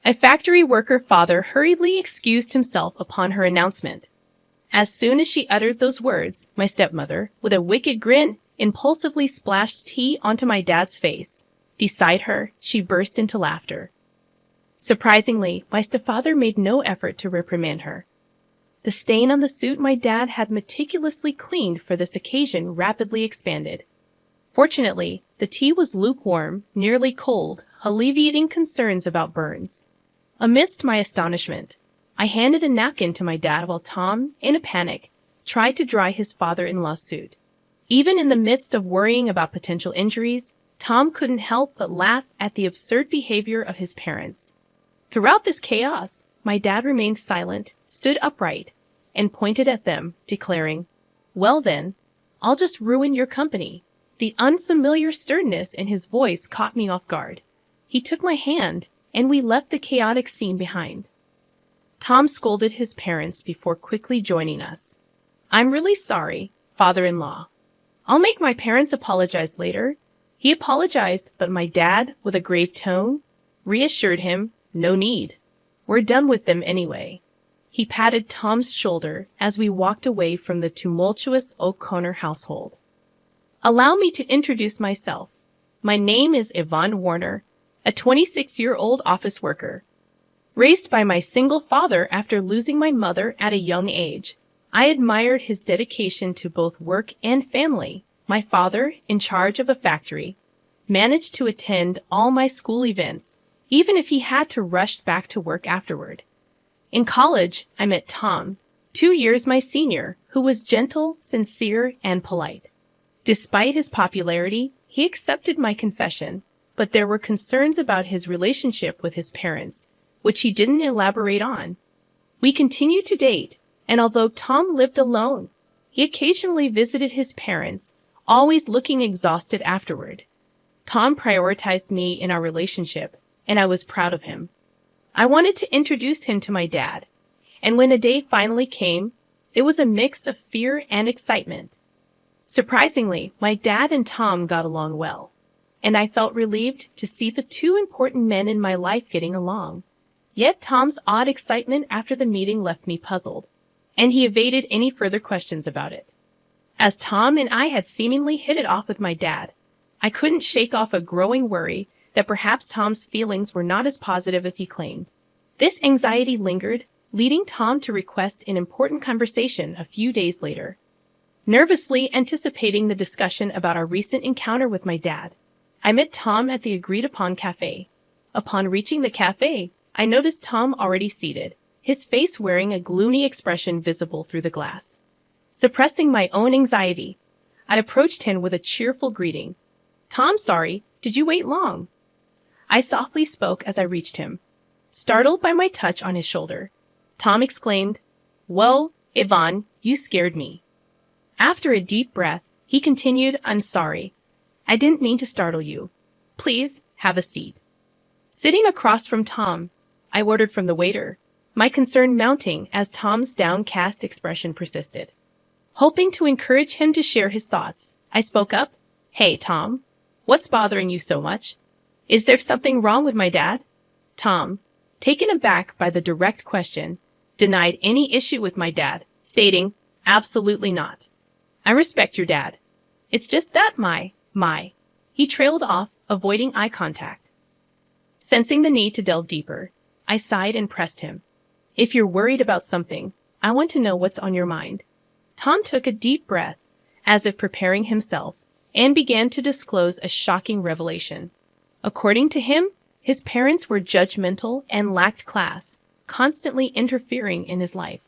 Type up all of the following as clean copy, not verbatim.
A factory worker father hurriedly excused himself upon her announcement. As soon as she uttered those words, my stepmother, with a wicked grin, impulsively splashed tea onto my dad's face. Beside her, she burst into laughter. Surprisingly, my stepfather made no effort to reprimand her. The stain on the suit my dad had meticulously cleaned for this occasion rapidly expanded. Fortunately, the tea was lukewarm, nearly cold, alleviating concerns about burns. Amidst my astonishment, I handed a napkin to my dad while Tom, in a panic, tried to dry his father-in-law's suit. Even in the midst of worrying about potential injuries, Tom couldn't help but laugh at the absurd behavior of his parents. Throughout this chaos, my dad remained silent, stood upright, and pointed at them, declaring, "Well then, I'll just ruin your company." The unfamiliar sternness in his voice caught me off guard. He took my hand, and we left the chaotic scene behind. Tom scolded his parents before quickly joining us. "I'm really sorry, father-in-law. I'll make my parents apologize later." He apologized, but my dad, with a grave tone, reassured him, "No need. We're done with them anyway." He patted Tom's shoulder as we walked away from the tumultuous O'Connor household. Allow me to introduce myself. My name is Yvonne Warner, a 26-year-old office worker. Raised by my single father after losing my mother at a young age, I admired his dedication to both work and family. My father, in charge of a factory, managed to attend all my school events, even if he had to rush back to work afterward. In college, I met Tom, 2 years my senior, who was gentle, sincere, and polite. Despite his popularity, he accepted my confession, but there were concerns about his relationship with his parents, which he didn't elaborate on. We continued to date, and although Tom lived alone, he occasionally visited his parents, always looking exhausted afterward. Tom prioritized me in our relationship, and I was proud of him. I wanted to introduce him to my dad, and when the day finally came, it was a mix of fear and excitement. Surprisingly, my dad and Tom got along well, and I felt relieved to see the two important men in my life getting along. Yet Tom's odd excitement after the meeting left me puzzled, and he evaded any further questions about it. As Tom and I had seemingly hit it off with my dad, I couldn't shake off a growing worry that perhaps Tom's feelings were not as positive as he claimed. This anxiety lingered, leading Tom to request an important conversation a few days later. Nervously anticipating the discussion about our recent encounter with my dad, I met Tom at the agreed-upon cafe. Upon reaching the cafe, I noticed Tom already seated, his face wearing a gloomy expression visible through the glass. Suppressing my own anxiety, I approached him with a cheerful greeting. "Tom, sorry, did you wait long?" I softly spoke as I reached him. Startled by my touch on his shoulder, Tom exclaimed, "Well, Yvonne, you scared me." After a deep breath, he continued, "I'm sorry. I didn't mean to startle you. Please, have a seat." Sitting across from Tom, I ordered from the waiter, my concern mounting as Tom's downcast expression persisted. Hoping to encourage him to share his thoughts, I spoke up, "Hey, Tom, what's bothering you so much? Is there something wrong with my dad?" Tom, taken aback by the direct question, denied any issue with my dad, stating, "Absolutely not. I respect your dad. It's just that my. He trailed off, avoiding eye contact. Sensing the need to delve deeper, I sighed and pressed him. "If you're worried about something, I want to know what's on your mind." Tom took a deep breath, as if preparing himself, and began to disclose a shocking revelation. According to him, his parents were judgmental and lacked class, constantly interfering in his life.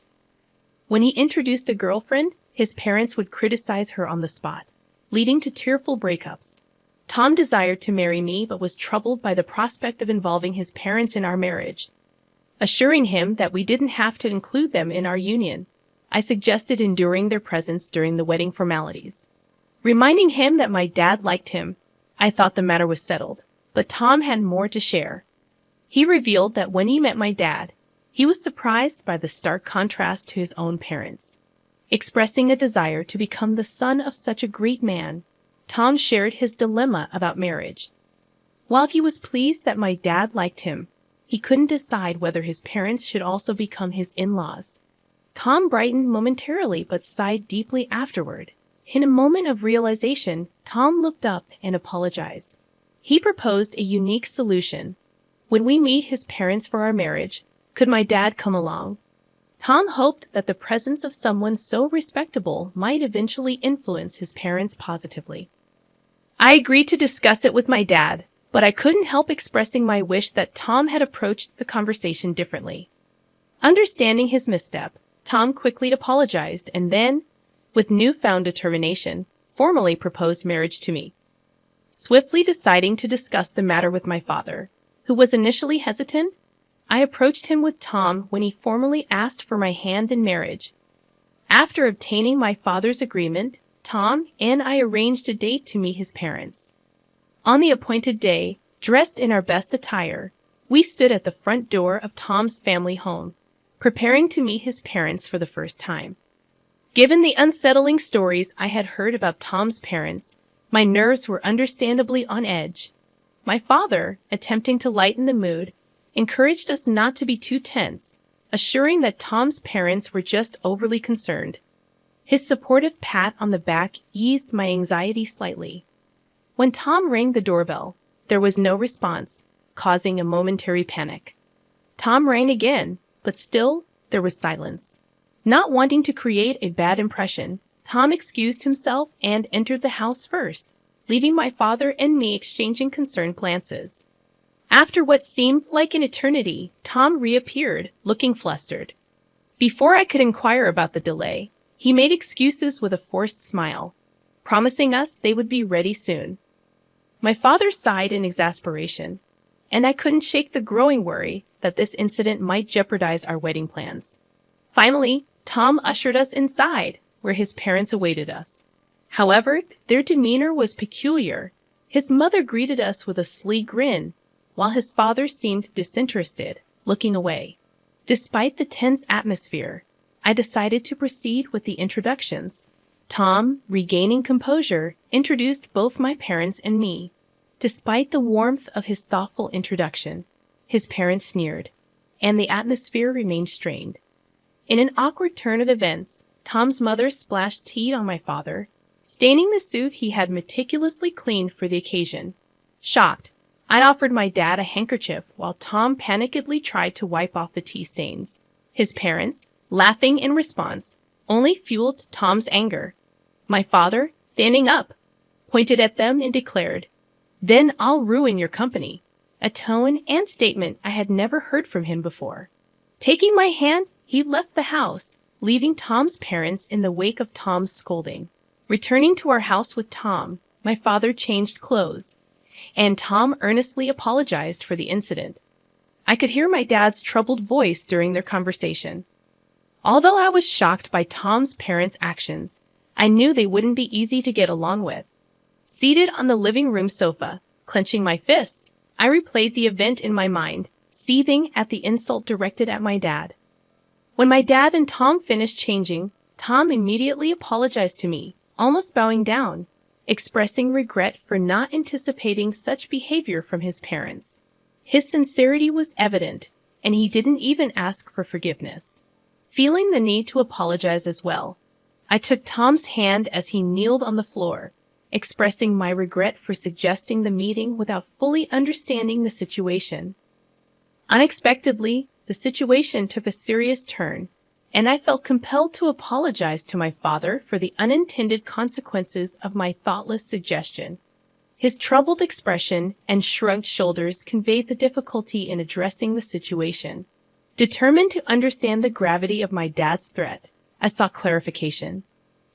When he introduced a girlfriend, his parents would criticize her on the spot, leading to tearful breakups. Tom desired to marry me but was troubled by the prospect of involving his parents in our marriage. Assuring him that we didn't have to include them in our union, I suggested enduring their presence during the wedding formalities. Reminding him that my dad liked him, I thought the matter was settled, but Tom had more to share. He revealed that when he met my dad, he was surprised by the stark contrast to his own parents. Expressing a desire to become the son of such a great man, Tom shared his dilemma about marriage. While he was pleased that my dad liked him, He couldn't decide whether his parents should also become his in-laws. Tom brightened momentarily but sighed deeply afterward. In a moment of realization, Tom looked up and apologized. He proposed a unique solution. When we meet his parents for our marriage, could my dad come along? Tom hoped that the presence of someone so respectable might eventually influence his parents positively. I agreed to discuss it with my dad, but I couldn't help expressing my wish that Tom had approached the conversation differently. Understanding his misstep, Tom quickly apologized and then, with newfound determination, formally proposed marriage to me. Swiftly deciding to discuss the matter with my father, who was initially hesitant, I approached him with Tom when he formally asked for my hand in marriage. After obtaining my father's agreement, Tom and I arranged a date to meet his parents. On the appointed day, dressed in our best attire, we stood at the front door of Tom's family home, preparing to meet his parents for the first time. Given the unsettling stories I had heard about Tom's parents, my nerves were understandably on edge. My father, attempting to lighten the mood, encouraged us not to be too tense, assuring that Tom's parents were just overly concerned. His supportive pat on the back eased my anxiety slightly. When Tom rang the doorbell, there was no response, causing a momentary panic. Tom rang again, but still, there was silence. Not wanting to create a bad impression, Tom excused himself and entered the house first, leaving my father and me exchanging concerned glances. After what seemed like an eternity, Tom reappeared, looking flustered. Before I could inquire about the delay, he made excuses with a forced smile, promising us they would be ready soon. My father sighed in exasperation, and I couldn't shake the growing worry that this incident might jeopardize our wedding plans. Finally, Tom ushered us inside, where his parents awaited us. However, their demeanor was peculiar. His mother greeted us with a sly grin, while his father seemed disinterested, looking away. Despite the tense atmosphere, I decided to proceed with the introductions. Tom, regaining composure, introduced both my parents and me. Despite the warmth of his thoughtful introduction, his parents sneered, and the atmosphere remained strained. In an awkward turn of events, Tom's mother splashed tea on my father, staining the suit he had meticulously cleaned for the occasion. Shocked, I offered my dad a handkerchief while Tom panickedly tried to wipe off the tea stains. His parents, laughing in response, only fueled Tom's anger. My father, standing up, pointed at them and declared, "Then I'll ruin your company," a tone and statement I had never heard from him before. Taking my hand, he left the house, leaving Tom's parents in the wake of Tom's scolding. Returning to our house with Tom, my father changed clothes, and Tom earnestly apologized for the incident. I could hear my dad's troubled voice during their conversation. Although I was shocked by Tom's parents' actions, I knew they wouldn't be easy to get along with. Seated on the living room sofa, clenching my fists, I replayed the event in my mind, seething at the insult directed at my dad. When my dad and Tom finished changing, Tom immediately apologized to me, almost bowing down, expressing regret for not anticipating such behavior from his parents. His sincerity was evident, and he didn't even ask for forgiveness. Feeling the need to apologize as well, I took Tom's hand as he kneeled on the floor, expressing my regret for suggesting the meeting without fully understanding the situation. Unexpectedly, the situation took a serious turn, and I felt compelled to apologize to my father for the unintended consequences of my thoughtless suggestion. His troubled expression and shrugged shoulders conveyed the difficulty in addressing the situation. Determined to understand the gravity of my dad's threat, I sought clarification.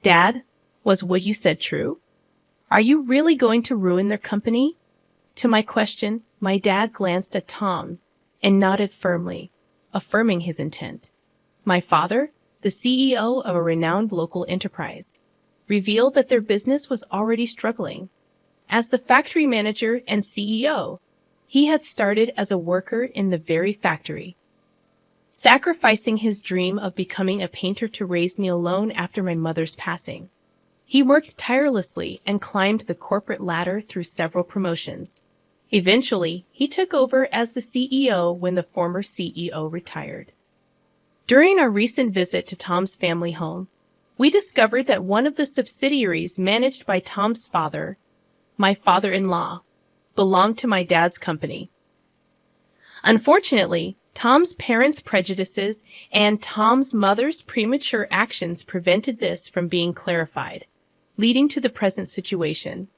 "Dad, was what you said true? Are you really going to ruin their company?" To my question, my dad glanced at Tom and nodded firmly, affirming his intent. My father, the CEO of a renowned local enterprise, revealed that their business was already struggling. As the factory manager and CEO, he had started as a worker in the very factory, sacrificing his dream of becoming a painter to raise me alone after my mother's passing. He worked tirelessly and climbed the corporate ladder through several promotions. Eventually, he took over as the CEO when the former CEO retired. During our recent visit to Tom's family home, we discovered that one of the subsidiaries managed by Tom's father, my father-in-law, belonged to my dad's company. Unfortunately, Tom's parents' prejudices and Tom's mother's premature actions prevented this from being clarified, leading to the present situation.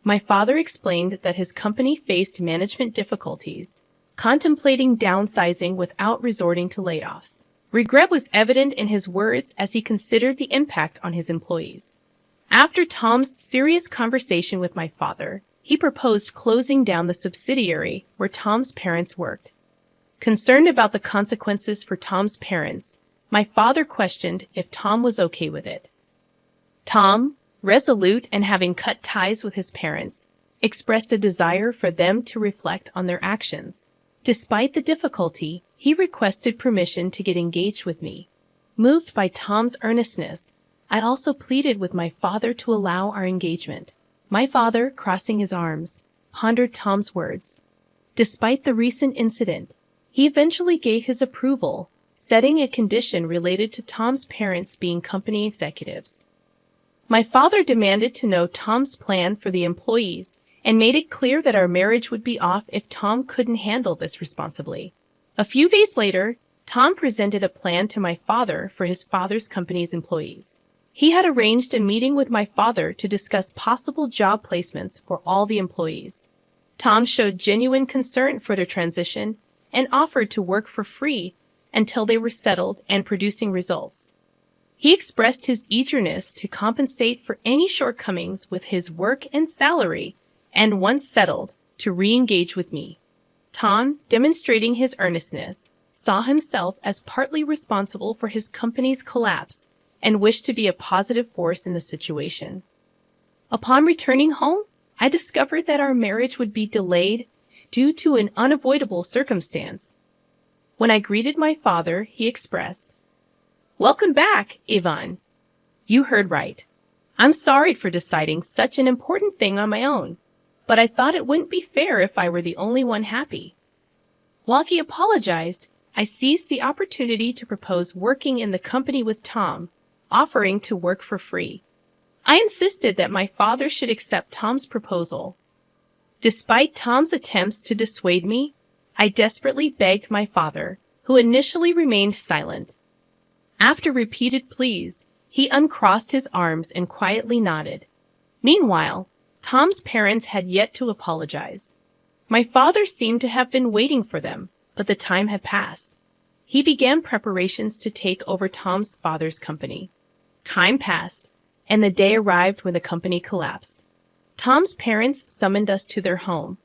My father explained that his company faced management difficulties, contemplating downsizing without resorting to layoffs. Regret was evident in his words as he considered the impact on his employees. After Tom's serious conversation with my father, he proposed closing down the subsidiary where Tom's parents worked. Concerned about the consequences for Tom's parents, my father questioned if Tom was okay with it. Tom, resolute and having cut ties with his parents, expressed a desire for them to reflect on their actions. Despite the difficulty, he requested permission to get engaged with me. Moved by Tom's earnestness, I also pleaded with my father to allow our engagement. My father, crossing his arms, pondered Tom's words. Despite the recent incident, he eventually gave his approval, setting a condition related to Tom's parents being company executives. My father demanded to know Tom's plan for the employees and made it clear that our marriage would be off if Tom couldn't handle this responsibly. A few days later, Tom presented a plan to my father for his father's company's employees. He had arranged a meeting with my father to discuss possible job placements for all the employees. Tom showed genuine concern for their transition and offered to work for free until they were settled and producing results. He expressed his eagerness to compensate for any shortcomings with his work and salary, and once settled, to re-engage with me. Tom, demonstrating his earnestness, saw himself as partly responsible for his company's collapse and wished to be a positive force in the situation. Upon returning home, I discovered that our marriage would be delayed due to an unavoidable circumstance. When I greeted my father, he expressed, "Welcome back, Ivan. You heard right. I'm sorry for deciding such an important thing on my own, but I thought it wouldn't be fair if I were the only one happy." While he apologized, I seized the opportunity to propose working in the company with Tom, offering to work for free. I insisted that my father should accept Tom's proposal. Despite Tom's attempts to dissuade me, I desperately begged my father, who initially remained silent. After repeated pleas, he uncrossed his arms and quietly nodded. Meanwhile, Tom's parents had yet to apologize. My father seemed to have been waiting for them, but the time had passed. He began preparations to take over Tom's father's company. Time passed, and the day arrived when the company collapsed. Tom's parents summoned us to their home,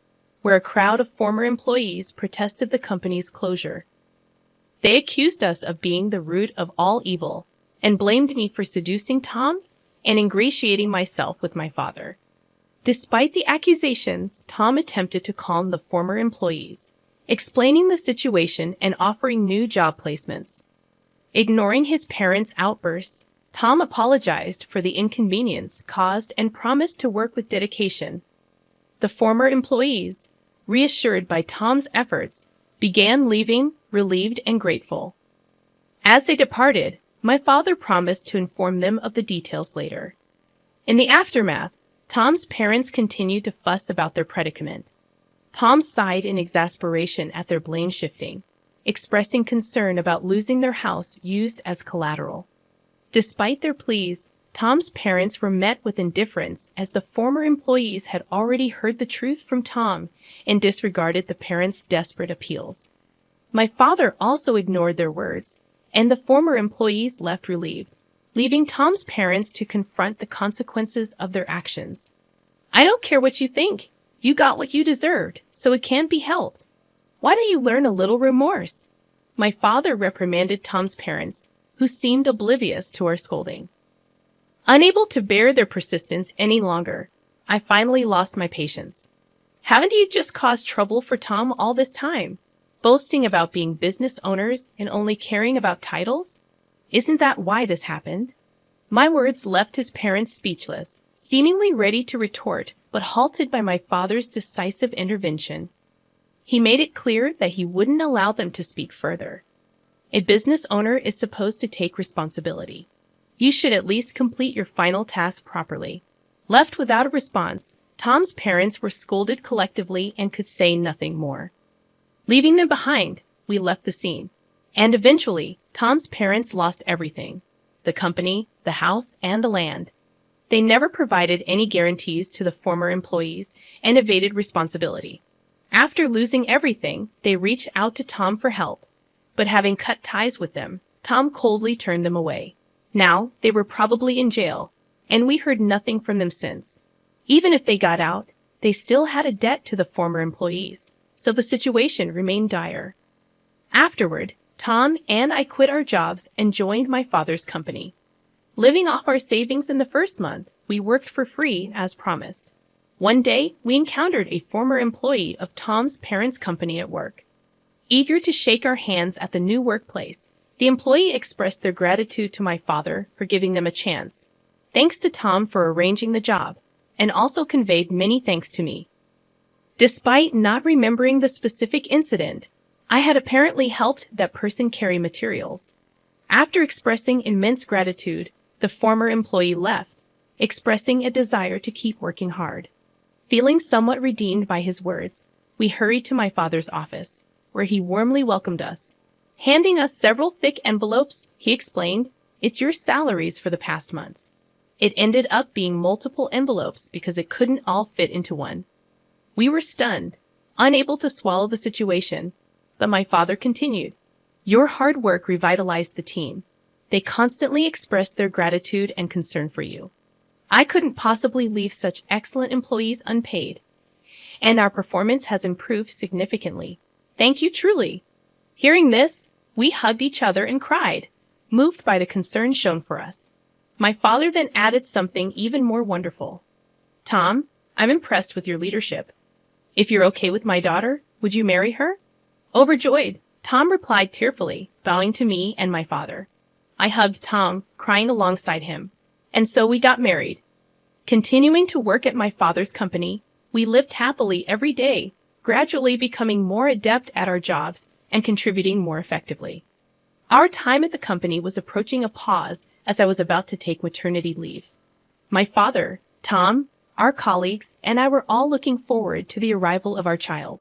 where a crowd of former employees protested the company's closure. They accused us of being the root of all evil and blamed me for seducing Tom and ingratiating myself with my father. Despite the accusations, Tom attempted to calm the former employees, explaining the situation and offering new job placements. Ignoring his parents' outbursts, Tom apologized for the inconvenience caused and promised to work with dedication. The former employees, reassured by Tom's efforts, began leaving, relieved and grateful. As they departed, my father promised to inform them of the details later. In the aftermath, Tom's parents continued to fuss about their predicament. Tom sighed in exasperation at their blame shifting, expressing concern about losing their house used as collateral. Despite their pleas, Tom's parents were met with indifference as the former employees had already heard the truth from Tom and disregarded the parents' desperate appeals. My father also ignored their words, and the former employees left relieved, leaving Tom's parents to confront the consequences of their actions. "I don't care what you think. You got what you deserved, so it can't be helped. Why don't you learn a little remorse?" My father reprimanded Tom's parents, who seemed oblivious to our scolding. Unable to bear their persistence any longer, I finally lost my patience. "Haven't you just caused trouble for Tom all this time, boasting about being business owners and only caring about titles? Isn't that why this happened?" My words left his parents speechless, seemingly ready to retort, but halted by my father's decisive intervention. He made it clear that he wouldn't allow them to speak further. A business owner is supposed to take responsibility. You should at least complete your final task properly. Left without a response, Tom's parents were scolded collectively and could say nothing more. Leaving them behind, we left the scene. And eventually, Tom's parents lost everything: the company, the house, and the land. They never provided any guarantees to the former employees and evaded responsibility. After losing everything, they reached out to Tom for help. But having cut ties with them, Tom coldly turned them away. Now, they were probably in jail, and we heard nothing from them since. Even if they got out, they still had a debt to the former employees, so the situation remained dire. Afterward, Tom and I quit our jobs and joined my father's company. Living off our savings in the first month, we worked for free as promised. One day, we encountered a former employee of Tom's parents' company at work. Eager to shake our hands at the new workplace, the employee expressed their gratitude to my father for giving them a chance. Thanks to Tom for arranging the job, and also conveyed many thanks to me. Despite not remembering the specific incident, I had apparently helped that person carry materials. After expressing immense gratitude, the former employee left, expressing a desire to keep working hard. Feeling somewhat redeemed by his words, we hurried to my father's office, where he warmly welcomed us. Handing us several thick envelopes, he explained, "It's your salaries for the past months." It ended up being multiple envelopes because it couldn't all fit into one. We were stunned, unable to swallow the situation, but my father continued, "Your hard work revitalized the team. They constantly expressed their gratitude and concern for you. I couldn't possibly leave such excellent employees unpaid, and our performance has improved significantly. Thank you truly." Hearing this, we hugged each other and cried, moved by the concern shown for us. My father then added something even more wonderful. "Tom, I'm impressed with your leadership. If you're okay with my daughter, would you marry her?" Overjoyed, Tom replied tearfully, bowing to me and my father. I hugged Tom, crying alongside him. And so we got married. Continuing to work at my father's company, we lived happily every day, gradually becoming more adept at our jobs and contributing more effectively. Our time at the company was approaching a pause as I was about to take maternity leave. My father, Tom, our colleagues, and I were all looking forward to the arrival of our child.